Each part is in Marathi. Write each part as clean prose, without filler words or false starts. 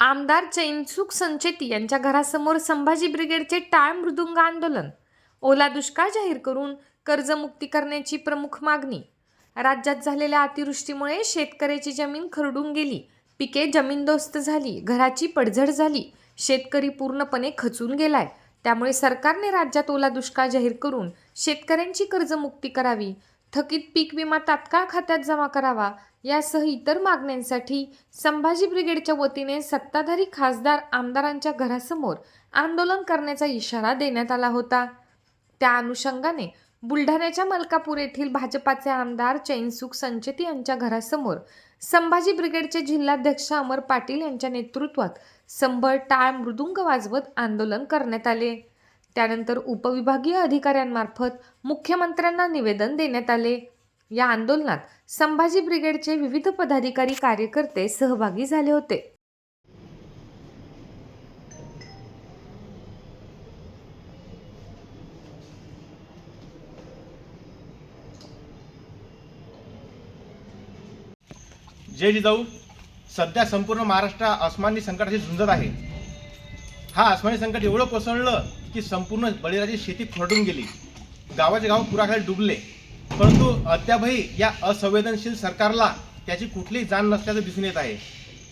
आमदार चैनसुख संचेती यांच्या घरासमोर संभाजी ब्रिगेडचे टाळ मृदुंग आंदोलन. ओला दुष्काळ जाहीर करून कर्जमुक्ती करण्याची प्रमुख मागणी. राज्यात झालेल्या अतिवृष्टीमुळे शेतकऱ्याची जमीन खरडून गेली, पिके जमीनदोस्त झाली, घराची पडझड झाली, शेतकरी पूर्णपणे खचून गेलाय. त्यामुळे सरकारने राज्यात ओला दुष्काळ जाहीर करून शेतकऱ्यांची कर्जमुक्ती करावी, थकीत पीक विमा तात्काळ खात्यात जमा करावा यासह इतर मागण्यांसाठी संभाजी ब्रिगेडच्या वतीने सत्ताधारी खासदार आमदारांच्या घरासमोर आंदोलन करण्याचा इशारा देण्यात आला होता. त्या अनुषंगाने बुलढाण्याच्या मलकापूर येथील भाजपाचे आमदार चैनसुख संचेती यांच्या घरासमोर संभाजी ब्रिगेडचे जिल्हाध्यक्ष अमर पाटील यांच्या नेतृत्वात संभळ टाळ मृदुंग वाजवत आंदोलन करण्यात आले. त्यानंतर उपविभागीय अधिकाऱ्यांमार्फत मुख्यमंत्र्यांना निवेदन देण्यात आले. या आंदोलनात संभाजी ब्रिगेडचे विविध पदाधिकारी कार्यकर्ते सहभागी झाले होते. जय जिजाऊ. सध्या संपूर्ण महाराष्ट्र अस्मानी संकटाशी झुंजत आहे. हा अस्मानी संकट एवढं कोसळलं की संपूर्ण बळीराची शेती खरडून गेली, गावाचे गाव पुराखाली डुबले. परंतु अद्यापही या असंवेदनशील सरकारला त्याची कुठलीही जाण नसल्याचं दिसून येत आहे.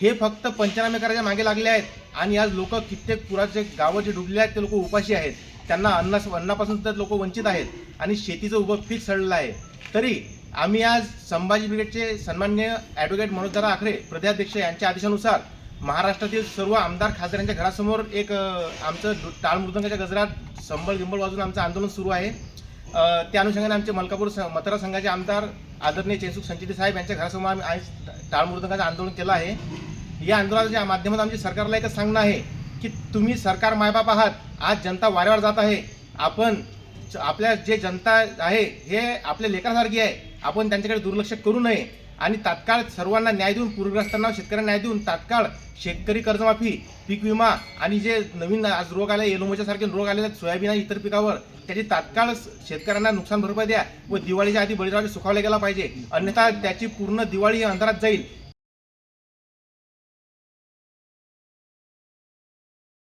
हे फक्त पंचनामे करायच्या मागे लागले आहेत आणि आज लोक कित्येक पुराचे गावं जे डुबले आहेत ते लोक उपाशी आहेत. त्यांना अन्नापासून सुद्धा लोक वंचित आहेत आणि शेतीचं उभं पीक सडलेलं आहे. तरी आम्ही आज संभाजी ब्रिगेडचे सन्माननीय ॲडव्होकेट मनोजदादा आखरे प्रदेशाध्यक्ष यांच्या आदेशानुसार महाराष्ट्रातील सर्व आमदार खासदारांच्या घरासमोर एक आमचं टाळ मृदंगाच्या गजरात संबळ गिंबळ वाजून आमचं आंदोलन सुरू आहे. त्या अनुषंगाने आमचे मलकापूर मतदारसंघाचे आमदार आदरणीय चैनसुख संचेती साहेब यांच्या घरासमोर आम्ही आज टाळ मृदंगाचं आंदोलन केलं आहे. या आंदोलनाच्या माध्यमातून आमच्या सरकारला एकच सांगणं आहे की तुम्ही सरकार मायबाप आहात. आज जनता वाऱ्यावर जात आहे. आपण आपल्या जे जनता आहे हे आपल्या लेकरासारखी आहे. आपण त्यांच्याकडे दुर्लक्ष करू नये आणि तात्काळ सर्वांना न्याय देऊन, पूरग्रस्तांना शेतकऱ्यांना न्याय देऊन तात्काळ शेतकरी कर्जमाफी, पीक विमा आणि जे नवीन आज रोग आले, येलोमोच्यासारखे रोग आलेले आहेत सोयाबीन आणि इतर पिकावर, त्याची तात्काळ शेतकऱ्यांना नुकसान भरपाई द्या व दिवाळीच्या आधी बळीराजा सुखावला गेला पाहिजे. अन्यथा त्याची पूर्ण दिवाळी अंधारात जाईल.